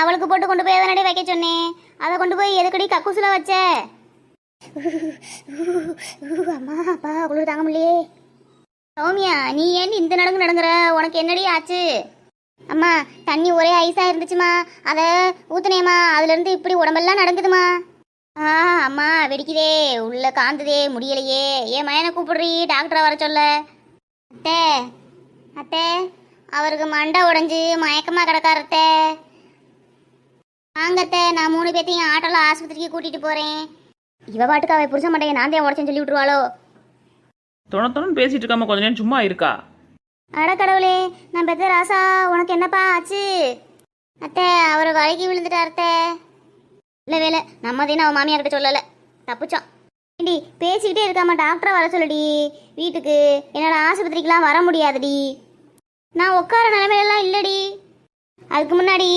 அவளுக்கு போட்டு கொண்டு போய் எதனடி வைக்க சொன்னேன். அதை கொண்டு போய் எதுக்கடி கக்கூசுல வச்ச? அம்மா அப்பா குளிர் தாங்க முடியலையே. சௌமியா நீ ஏன் இந்த நடங்கு நடங்குற? உனக்கு என்னடி ஆச்சு? அம்மா தண்ணி ஒரே ஐஸா இருந்துச்சுமா, அதை ஊத்துனேம்மா, அதுல இருந்து இப்படி உடம்பெல்லாம் நடக்குதுமா. அம்மா வெடிக்குதே, உள்ள காந்துதே, முடியலையே. ஏன் மயனை கூப்பிடுறீ, டாக்டரை வர சொல்ல. அத்தை அத்தை அவருக்கு மண்டை உடைஞ்சு மயக்கமாக கிடக்காரத்தே. வாங்கத்தை, நான் 3 பேர்த்தையும் ஆட்டோல ஆஸ்பத்திரிக்கு கூட்டிட்டு போறேன். இவ பாட்டுக்கு அவ புருஷ மண்டையை நான் தான் உடச்சேன்னு சொல்லி விட்டுருவாளோ? தொணத்தொன்னு பேசிட்டு இருக்காம கொஞ்ச நேரம் சும்மா இருக்கா? அட கடவுளே, நான் பெத்த ராசா, உனக்கு என்னப்பா ஆச்சு? அத்தை அவர் வழுக்கி விழுந்துட்டார்த்தே. இல்லை வேலை நம்ம தானே அவன் மாமியார்கிட்ட சொல்லலை, தப்புச்சோம். ஏண்டி பேசிக்கிட்டே இருக்காம டாக்டரை வர சொல்லுடி வீட்டுக்கு. என்னோட ஆஸ்பத்திரிக்கெலாம் வர முடியாதுடி, நான் உட்கார நிலைமையெல்லாம் இல்லடி. அதுக்கு முன்னாடி